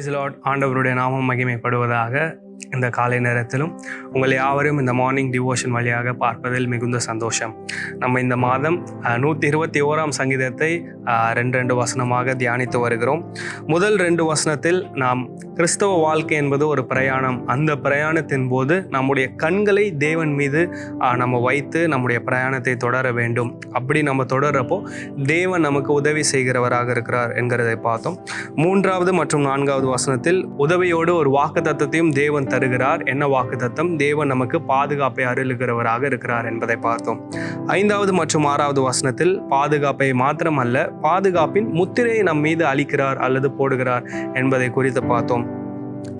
Price Lord. ஆண்டவருடைய நாமம் மகிமைப்படுவதாக. இந்த காலை நேரத்திலும் உங்கள் யாவரையும் இந்த மார்னிங் டிவோஷன் வழியாக பார்ப்பதில் மிகுந்த சந்தோஷம். நம்ம இந்த மாதம் 121 சங்கீதத்தை 2 வசனமாக தியானித்து வருகிறோம். முதல் 2 வசனத்தில் நாம் கிறிஸ்தவ வாழ்க்கை என்பது ஒரு பிரயாணம், அந்த பிரயாணத்தின் போது நம்முடைய கண்களை தேவன் மீது நம்ம வைத்து நம்முடைய பிரயாணத்தை தொடர வேண்டும். அப்படி நம்ம தொடர்றப்போ தேவன் நமக்கு உதவி செய்கிறவராக இருக்கிறார் என்கிறதை பார்த்தோம். 3வது மற்றும் 4வது வசனத்தில் உதவியோடு ஒரு வாக்குத்தத்தத்தையும் தேவன் தருகிறார். என்ன வாக்குத்தத்தம்? தேவன் நமக்கு பாதுகாப்பை அருளுகிறவராக இருக்கிறார் என்பதை பார்த்தோம். 5வது மற்றும் 6வது வசனத்தில் பாதுகாப்பை மாத்திரமல்ல, பாதுகாப்பின் முத்திரையை நம் மீது அளிக்கிறார் அல்லது போடுகிறார் என்பதை குறித்து பார்த்தோம்.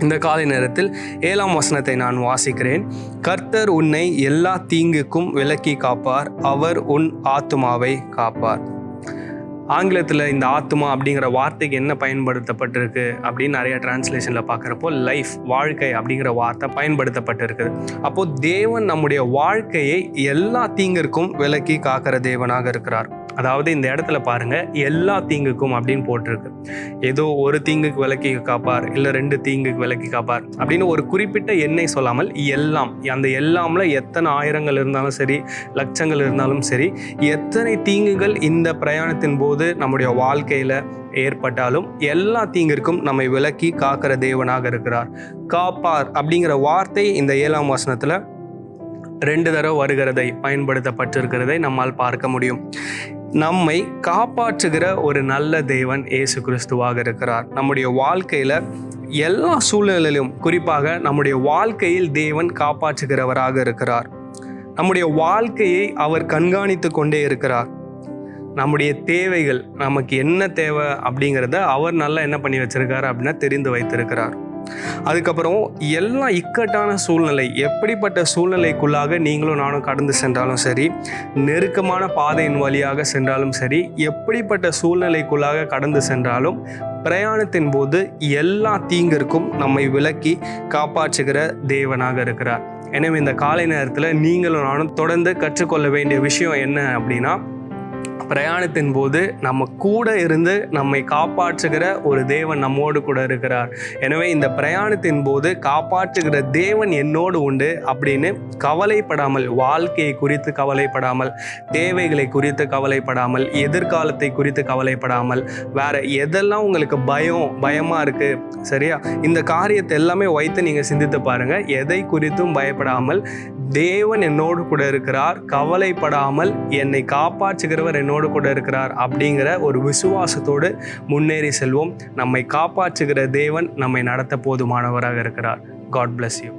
இந்த காலை நேரத்தில் 7ஆம் வசனத்தை நான் வாசிக்கிறேன். கர்த்தர் உன்னை எல்லா தீங்குக்கும் விலக்கி காப்பார், அவர் உன் ஆத்துமாவை காப்பார். ஆங்கிலத்தில் இந்த ஆத்துமா அப்படிங்கிற வார்த்தைக்கு என்ன பயன்படுத்தப்பட்டிருக்கு அப்படின்னு நிறைய டிரான்ஸ்லேஷனில் பார்க்குறப்போ லைஃப், வாழ்க்கை அப்படிங்கிற வார்த்தை பயன்படுத்தப்பட்டிருக்குது. அப்போது தேவன் நம்முடைய வாழ்க்கையை எல்லா தீங்கிற்கும் விலக்கி காக்கிற தேவனாக இருக்கிறார். அதாவது இந்த இடத்துல பாருங்க, எல்லா தீங்குக்கும் அப்படின்னு போட்டிருக்கு. ஏதோ ஒரு தீங்குக்கு விலக்கி காப்பார், இல்லை 2 தீங்குக்கு விலக்கி காப்பார் அப்படின்னு ஒரு குறிப்பிட்ட எண்ணை சொல்லாமல் எல்லாம், அந்த எல்லாம்ல எத்தனை ஆயிரங்கள் இருந்தாலும் சரி, லட்சங்கள் இருந்தாலும் சரி, எத்தனை தீங்குகள் இந்த பிரயாணத்தின் போது நம்முடைய வாழ்க்கையில ஏற்பட்டாலும் எல்லா தீங்கிற்கும் நம்மை விலக்கி காக்கிற தேவனாக இருக்கிறார். காப்பார் அப்படிங்கிற வார்த்தை இந்த 7ஆம் வசனத்துல 2 தடவை வருகிறதை பயன்படுத்தப்பட்டிருக்கிறதை நம்மால் பார்க்க முடியும். நம்மை காப்பாற்றுகிற ஒரு நல்ல தேவன் இயேசு கிறிஸ்துவாக இருக்கிறார். நம்முடைய வாழ்க்கையில எல்லா சூழ்நிலையிலும், குறிப்பாக நம்முடைய வாழ்க்கையில் தேவன் காப்பாற்றுகிறவராக இருக்கிறார். நம்முடைய வாழ்க்கையை அவர் கண்காணித்து கொண்டே இருக்கிறார். நம்முடைய தேவைகள், நமக்கு என்ன தேவை அப்படிங்கிறத அவர் நல்லா என்ன பண்ணி வச்சிருக்காரு அப்படின்னா தெரிந்து வைத்திருக்கிறார். அதுக்கப்புறம் எல்லா இக்கட்டான சூழ்நிலை, எப்படிப்பட்ட சூழ்நிலைக்குள்ளாக நீங்களும் நானும் கடந்து சென்றாலும் சரி, நெருக்கமான பாதையின் வழியாக சென்றாலும் சரி, எப்படிப்பட்ட சூழ்நிலைக்குள்ளாக கடந்து சென்றாலும் பிரயாணத்தின் போது எல்லா தீங்கிற்கும் நம்மை விலக்கி காப்பாற்றுகிற தேவனாக இருக்கிறார். எனவே இந்த காலை நேரத்தில் நீங்களும் நானும் தொடர்ந்து கற்றுக்கொள்ள வேண்டிய விஷயம் என்ன அப்படின்னா, பிரயாணத்தின் போது நம்ம கூட இருந்து நம்மை காப்பாற்றுகிற ஒரு தேவன் நம்மோடு கூட இருக்கிறார். எனவே இந்த பிரயாணத்தின் போது காப்பாற்றுகிற தேவன் என்னோடு உண்டு அப்படின்னு கவலைப்படாமல், வாழ்க்கையை குறித்து கவலைப்படாமல், தேவைகளை குறித்து கவலைப்படாமல், எதிர்காலத்தை குறித்து கவலைப்படாமல், வேற எதெல்லாம் உங்களுக்கு பயமா இருக்கு, சரியா, இந்த காரியத்தை எல்லாமே வைத்து நீங்க சிந்தித்து பாருங்க. எதை குறித்தும் பயப்படாமல், தேவன் என்னோடு கூட இருக்கிறார், கவலைப்படாமல் என்னை காப்பாற்றுகிறவர் என்னோடு கூட இருக்கிறார் அப்படிங்கிற ஒரு விசுவாசத்தோடு முன்னேறி செல்வோம். நம்மை காப்பாற்றுகிற தேவன் நம்மை நடத்த போதுமானவராக இருக்கிறார். God bless you.